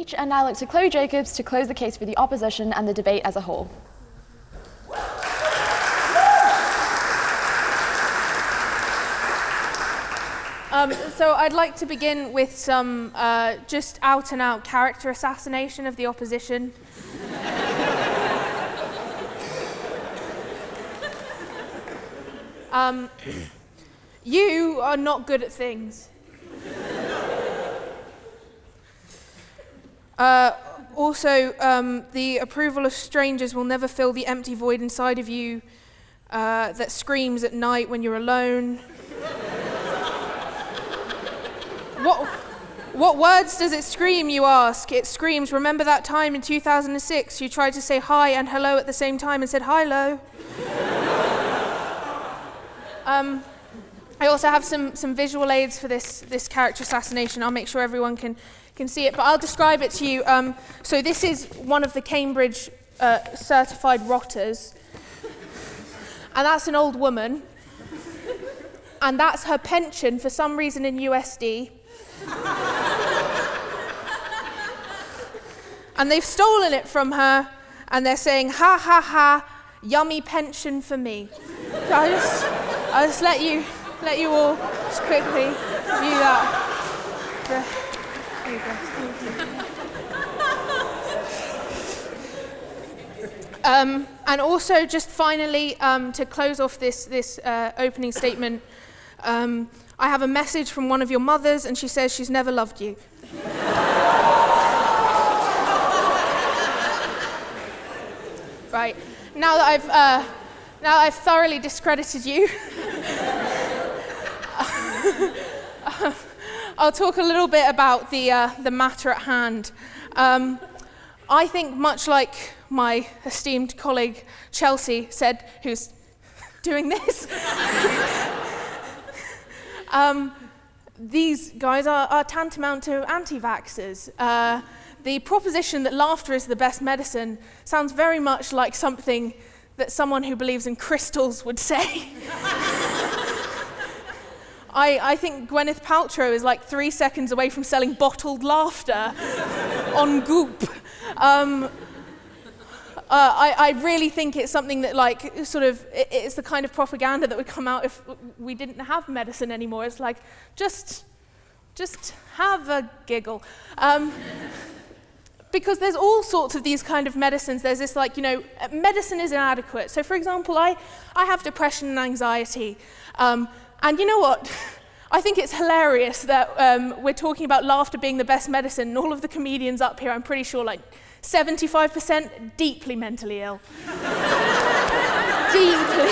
speech, and now look to Chloe Jacobs to close the case for the opposition and the debate as a whole. So I'd like to begin with some just out-and-out character assassination of the opposition. You are not good at things. Also, the approval of strangers will never fill the empty void inside of you that screams at night when you're alone. What words does it scream, you ask? It screams, remember that time in 2006 you tried to say hi and hello at the same time and said hi-lo? I also have some visual aids for this character assassination. I'll make sure everyone can see it, but I'll describe it to you. So this is one of the Cambridge certified rotters, and that's an old woman, and that's her pension for some reason in USD. And they've stolen it from her, and they're saying, ha ha ha, yummy pension for me. So I'll just let you all just quickly view that. There you go. And also, just finally, to close off this opening statement, I have a message from one of your mothers, and she says she's never loved you. Right. Now that I've thoroughly discredited you, I'll talk a little bit about the matter at hand. I think, much like my esteemed colleague Chelsea said, who's doing this, these guys are tantamount to anti-vaxxers. The proposition that laughter is the best medicine sounds very much like something that someone who believes in crystals would say. I think Gwyneth Paltrow is like 3 seconds away from selling bottled laughter on Goop. I really think it's something that, like, sort of, it's the kind of propaganda that would come out if we didn't have medicine anymore. It's like, just have a giggle. Because there's all sorts of these kind of medicines. There's this, like, medicine is inadequate. So, for example, I have depression and anxiety. And you know what? I think it's hilarious that we're talking about laughter being the best medicine, and all of the comedians up here, I'm pretty sure, like, 75% deeply mentally ill. Deeply.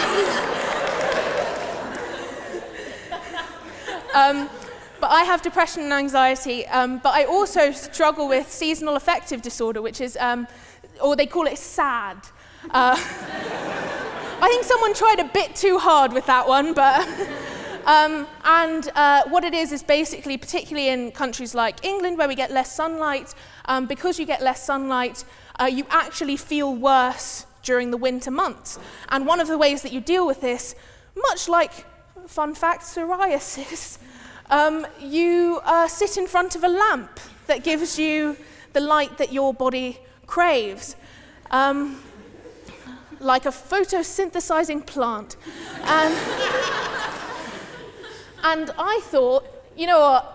But I have depression and anxiety, but I also struggle with seasonal affective disorder, which is, or they call it SAD. I think someone tried a bit too hard with that one, but... what it is basically, particularly in countries like England, where we get less sunlight, because you get less sunlight, you actually feel worse during the winter months. And one of the ways that you deal with this, much like, fun fact, psoriasis, you sit in front of a lamp that gives you the light that your body craves, like a photosynthesizing plant. And I thought, you know what,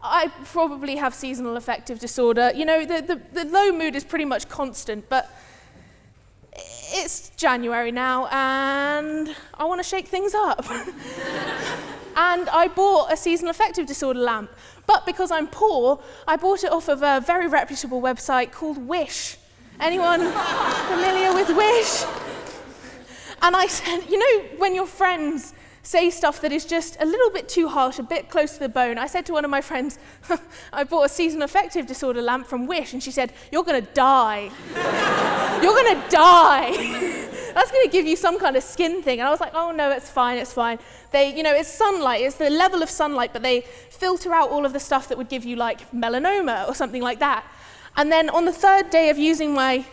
I probably have seasonal affective disorder. The low mood is pretty much constant, but it's January now, and I want to shake things up. And I bought a seasonal affective disorder lamp. But because I'm poor, I bought it off of a very reputable website called Wish. Anyone familiar with Wish? And I said, when your friends say stuff that is just a little bit too harsh, a bit close to the bone, I said to one of my friends, I bought a seasonal affective disorder lamp from Wish, and she said, you're going to die. You're going to die. That's going to give you some kind of skin thing. And I was like, oh no, it's fine. They, it's sunlight, it's the level of sunlight, but they filter out all of the stuff that would give you, like, melanoma or something like that. And then on the third day of using my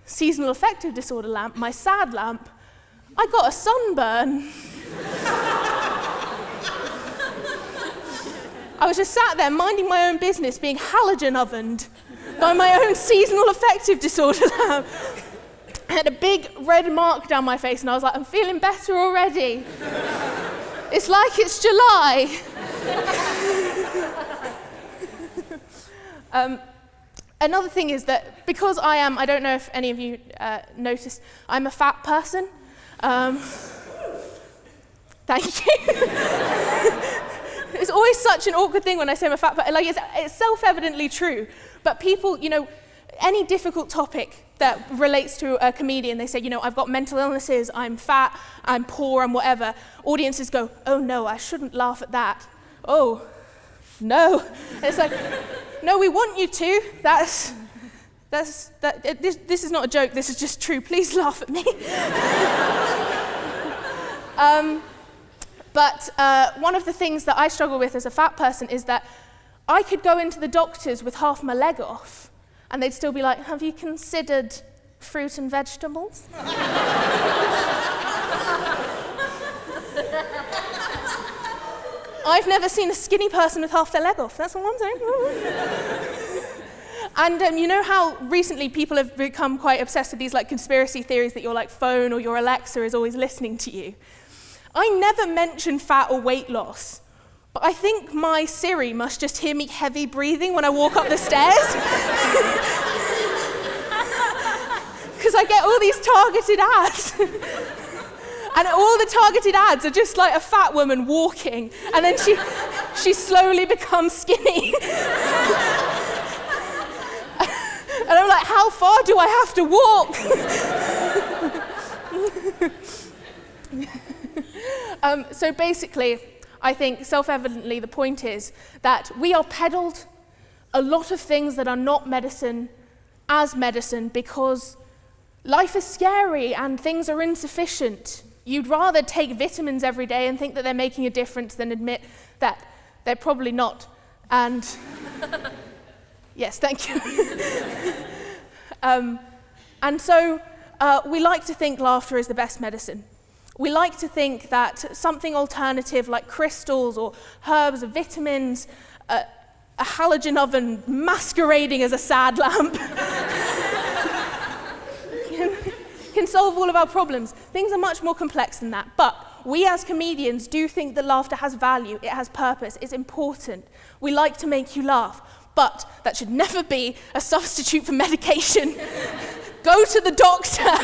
seasonal affective disorder lamp, my SAD lamp, I got a sunburn. I was just sat there minding my own business, being halogen ovened by my own seasonal affective disorder lab. I had a big red mark down my face and I was like, I'm feeling better already. It's like it's July. Another thing is that because I don't know if any of you noticed, I'm a fat person. Thank you. It's always such an awkward thing when I say I'm a fat person. Like, it's self-evidently true, but people, any difficult topic that relates to a comedian, they say, I've got mental illnesses, I'm fat, I'm poor, I'm whatever. Audiences go, oh no, I shouldn't laugh at that. Oh, no. And it's like, no, we want you to. This is not a joke, this is just true. Please laugh at me. But one of the things that I struggle with as a fat person is that I could go into the doctors with half my leg off, and they'd still be like, have you considered fruit and vegetables? I've never seen a skinny person with half their leg off, that's all I'm saying. And you know how recently people have become quite obsessed with these conspiracy theories that your phone or your Alexa is always listening to you? I never mention fat or weight loss, but I think my Siri must just hear me heavy breathing when I walk up the stairs. Because I get all these targeted ads. And all the targeted ads are just like a fat woman walking, and then she slowly becomes skinny. And I'm like, how far do I have to walk? So basically, I think self-evidently the point is that we are peddled a lot of things that are not medicine as medicine because life is scary and things are insufficient. You'd rather take vitamins every day and think that they're making a difference than admit that they're probably not. And yes, thank you. And so we like to think laughter is the best medicine. We like to think that something alternative like crystals or herbs or vitamins, a halogen oven masquerading as a sad lamp can solve all of our problems. Things are much more complex than that, but we as comedians do think that laughter has value, it has purpose, it's important. We like to make you laugh, but that should never be a substitute for medication. Go to the doctor.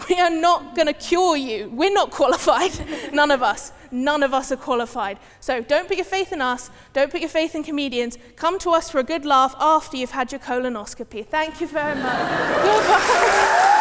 We are not going to cure you. We're not qualified. None of us. None of us are qualified. So don't put your faith in us. Don't put your faith in comedians. Come to us for a good laugh after you've had your colonoscopy. Thank you very much. Goodbye.